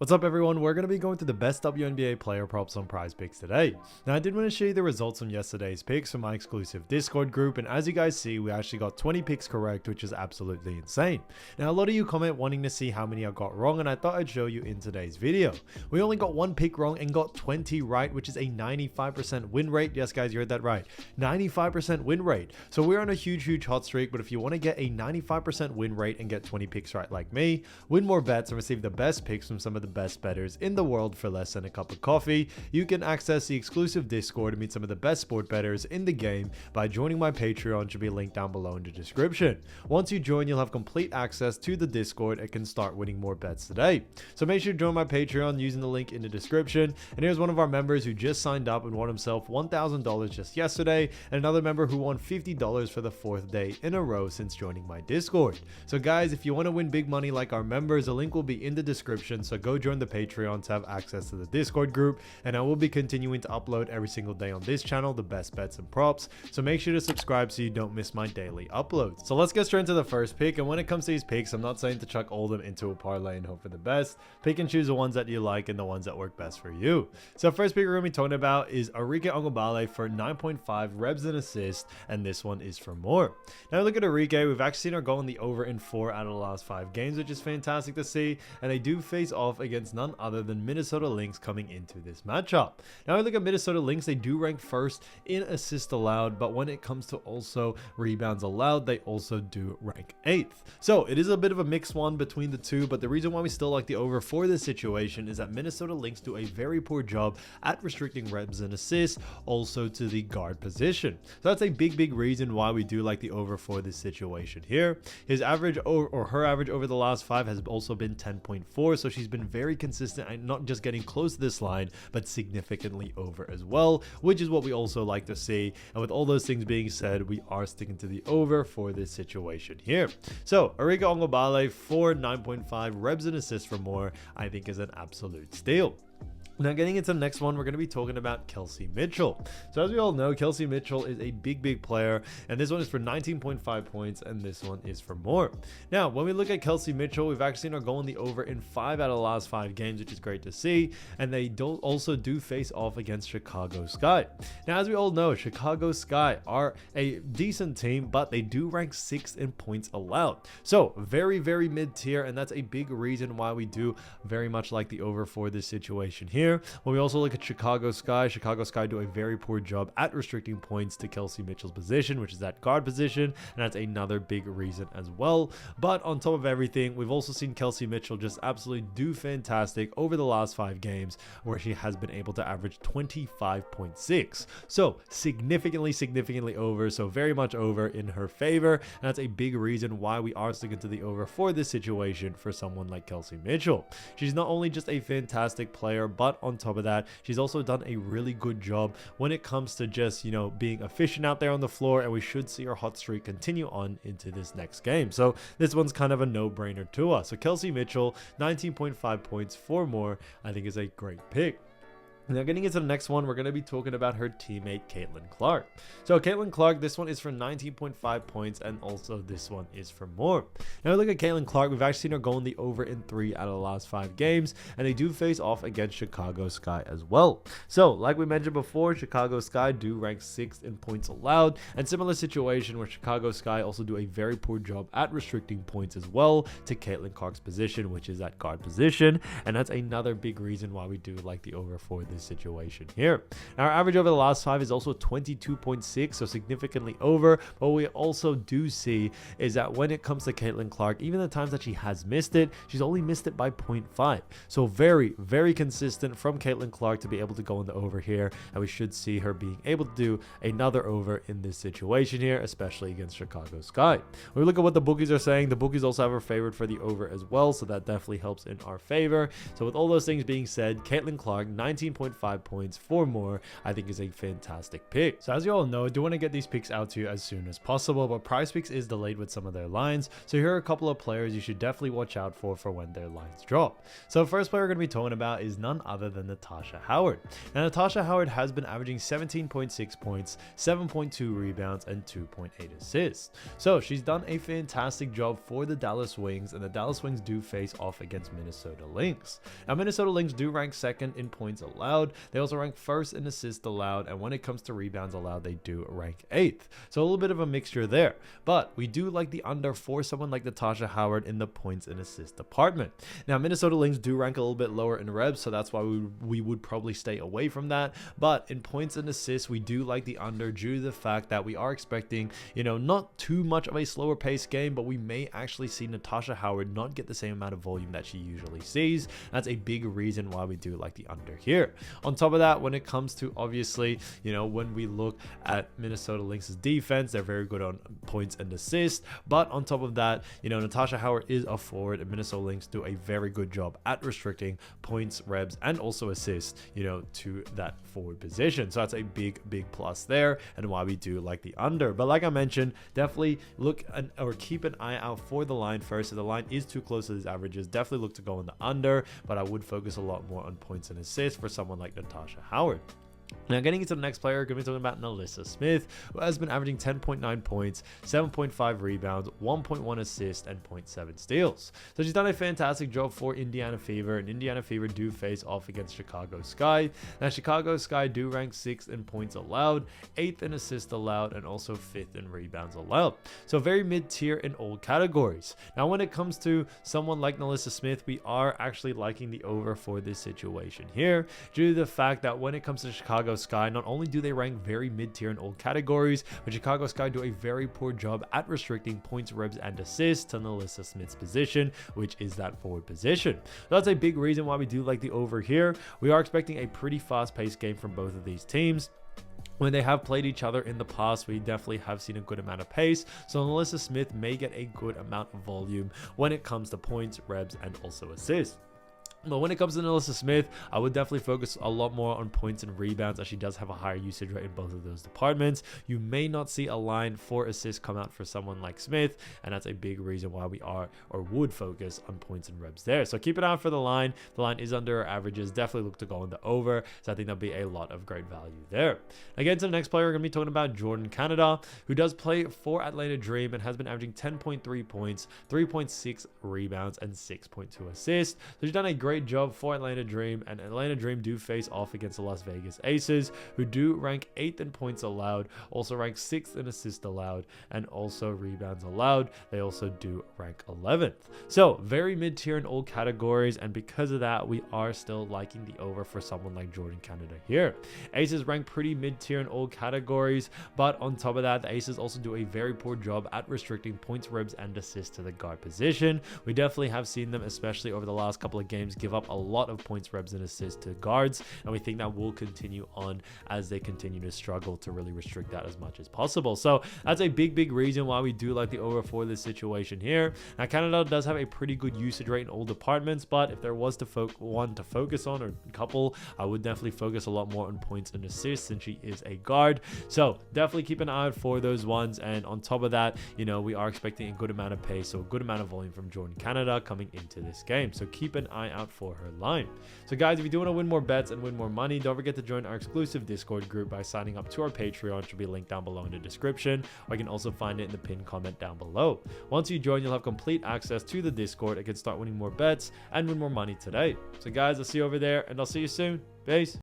What's up everyone, we're going to be going through the best WNBA player props on PrizePicks today. Now I did want to show you the results from yesterday's picks from my exclusive Discord group, and as you guys see, we actually got 20 picks correct, which is absolutely insane. Now a lot of you comment wanting to see how many I got wrong, and I thought I'd show you in today's video. We only got one pick wrong and got 20 right, which is a 95% win rate. Yes guys, you heard that right, 95% win rate. So we're on a huge hot streak, but if you want to get a 95% win rate and get 20 picks right like me, win more bets and receive the best picks from some of the best bettors in the world for less than a cup of coffee, you can access the exclusive Discord and meet some of the best sport bettors in the game by joining my Patreon, which will be linked down below in the description. Once you join, you'll have complete access to the Discord and can start winning more bets today. So make sure to join my Patreon using the link in the description. And here's one of our members who just signed up and won himself $1,000 just yesterday, and another member who won $50 for the 4th day in a row since joining my Discord. So guys, if you want to win big money like our members, the link will be in the description, so go join the Patreon to have access to the Discord group, and I will be continuing to upload every single day on this channel the best bets and props, so make sure to subscribe so you don't miss my daily uploads. So let's get straight into the first pick, and when it comes to these picks, I'm not saying to chuck all of them into a parlay and hope for the best. Pick and choose the ones that you like and the ones that work best for you. So first pick we're going to be talking about is Arike Ogunbowale for 9.5 revs and assists, and this one is for more. Now look at Arike, we've actually seen her go on the over in 4 out of the last 5 games, which is fantastic to see, and they do face off against none other than Minnesota Lynx coming into this matchup. Now I look at Minnesota Lynx, they do rank first in assists allowed, but when it comes to also rebounds allowed, they also do rank 8th. So it is a bit of a mixed one between the two, but the reason why we still like the over for this situation is that Minnesota Lynx do a very poor job at restricting revs and assists, also to the guard position. So that's a big reason why we do like the over for this situation here. His average or her average over the last 5 has also been 10.4, so she's been very consistent and not just getting close to this line, but significantly over as well, which is what we also like to see. And with all those things being said, we are sticking to the over for this situation here. So Arike Ogunbowale for 9.5 revs and assists for more, I think is an absolute steal. Now getting into the next one, we're going to be talking about Kelsey Mitchell. So as we all know, Kelsey Mitchell is a big player, and this one is for 19.5 points, and this one is for more. Now, when we look at Kelsey Mitchell, we've actually seen her go on the over in 5 out of the last 5 games, which is great to see, and they also do face off against Chicago Sky. Now, as we all know, Chicago Sky are a decent team, but they do rank 6th in points allowed. So very mid-tier, and that's a big reason why we do very much like the over for this situation here. When we also look at Chicago Sky do a very poor job at restricting points to Kelsey Mitchell's position, which is that guard position, and that's another big reason as well. But on top of everything, we've also seen Kelsey Mitchell just absolutely do fantastic over the last 5 games, where she has been able to average 25.6. So significantly over, so very much over in her favor, and that's a big reason why we are sticking to the over for this situation for someone like Kelsey Mitchell. She's not only just a fantastic player, but on top of that, she's also done a really good job when it comes to just, you know, being efficient out there on the floor, and we should see her hot streak continue on into this next game. So this one's kind of a no-brainer to us. So Kelsey Mitchell, 19.5 points for more, I think is a great pick. Now getting into the next one, we're going to be talking about her teammate Caitlin Clark. So Caitlin Clark, this one is for 19.5 points, and also this one is for more. Now look at Caitlin Clark, we've actually seen her going the over in 3 out of the last 5 games, and they do face off against Chicago Sky as well. So like we mentioned before, Chicago Sky do rank 6th in points allowed, and similar situation where Chicago Sky also do a very poor job at restricting points as well to Caitlin Clark's position, which is that guard position, and that's another big reason why we do like the over for this situation here. Our average over the last 5 is also 22.6, so significantly over. But what we also do see is that when it comes to Caitlin Clark, even the times that she has missed it, she's only missed it by 0.5. So very consistent from Caitlin Clark to be able to go in the over here, and we should see her being able to do another over in this situation here, especially against Chicago Sky. When we look at what the bookies are saying, the bookies also have her favored for the over as well, so that definitely helps in our favor. So with all those things being said, Caitlin Clark, 19. 17.5 points for more, I think is a fantastic pick. So as you all know, I do want to get these picks out to you as soon as possible, but Prizepicks is delayed with some of their lines. So here are a couple of players you should definitely watch out for when their lines drop. So first player we're going to be talking about is none other than Natasha Howard. Now Natasha Howard has been averaging 17.6 points, 7.2 rebounds, and 2.8 assists. So she's done a fantastic job for the Dallas Wings, and the Dallas Wings do face off against Minnesota Lynx. Now Minnesota Lynx do rank second in points allowed. They also rank first in assists allowed, and when it comes to rebounds allowed, they do rank 8th. So a little bit of a mixture there, but we do like the under for someone like Natasha Howard in the points and assist department. Now Minnesota Lynx do rank a little bit lower in revs, so that's why we would probably stay away from that, but in points and assists we do like the under due to the fact that we are expecting, you know, not too much of a slower pace game, but we may actually see Natasha Howard not get the same amount of volume that she usually sees. That's a big reason why we do like the under here. On top of that, when it comes to, obviously, you know, when we look at Minnesota Lynx's defense, they're very good on points and assists, but on top of that, you know, Natasha Howard is a forward, and Minnesota Lynx do a very good job at restricting points, rebs, and also assists, you know, to that forward position. So that's a big plus there, and why we do like the under. But like I mentioned, definitely look or keep an eye out for the line first. If the line is too close to these averages, definitely look to go in the under, but I would focus a lot more on points and assists for someone like Natasha Howard. Now getting into the next player, we're going to be talking about NaLyssa Smith, who has been averaging 10.9 points, 7.5 rebounds, 1.1 assists, and 0.7 steals. So she's done a fantastic job for Indiana Fever, and Indiana Fever do face off against Chicago Sky. Now Chicago Sky do rank 6th in points allowed, 8th in assists allowed, and also 5th in rebounds allowed. So very mid-tier in all categories. Now when it comes to someone like NaLyssa Smith, we are actually liking the over for this situation here, due to the fact that when it comes to Chicago Sky, not only do they rank very mid-tier in all categories, but Chicago Sky do a very poor job at restricting points, rebs, and assists to NaLyssa Smith's position, which is that forward position. So that's a big reason why we do like the over here. We are expecting a pretty fast-paced game from both of these teams. When they have played each other in the past, we definitely have seen a good amount of pace, so NaLyssa Smith may get a good amount of volume when it comes to points, rebs, and also assists. But when it comes to NaLyssa Smith, I would definitely focus a lot more on points and rebounds, as she does have a higher usage rate in both of those departments. You may not see a line for assists come out for someone like Smith, and that's a big reason why we are or would focus on points and rebs there. So keep an eye out for the line. The line is under our averages. Definitely look to go on the over, so I think there'll be a lot of great value there. Again, to the next player, we're going to be talking about Jordin Canada, who does play for Atlanta Dream and has been averaging 10.3 points, 3.6 rebounds, and 6.2 assists. So she's done a great job for Atlanta Dream, and Atlanta Dream do face off against the Las Vegas Aces, who do rank 8th in points allowed, also rank 6th in assists allowed, and also rebounds allowed. They also do rank 11th. So very mid-tier in all categories, and because of that, we are still liking the over for someone like Jordin Canada here. Aces rank pretty mid-tier in all categories, but on top of that, the Aces also do a very poor job at restricting points, rebs, and assists to the guard position. We definitely have seen them, especially over the last couple of games, give up a lot of points, rebs, and assists to guards, and we think that will continue on as they continue to struggle to really restrict that as much as possible. So that's a big reason why we do like the over for this situation here. Now Canada does have a pretty good usage rate in all departments, but if there was to one to focus on, or a couple, I would definitely focus a lot more on points and assists, since she is a guard. So definitely keep an eye out for those ones, and on top of that, you know, we are expecting a good amount of pace, so a good amount of volume from Jordin Canada coming into this game, so keep an eye out for her line. So guys, if you do want to win more bets and win more money, don't forget to join our exclusive Discord group by signing up to our Patreon, which will be linked down below in the description, or you can also find it in the pinned comment down below. Once you join, you'll have complete access to the Discord and can start winning more bets and win more money today. So guys, I'll see you over there, and I'll see you soon. Peace.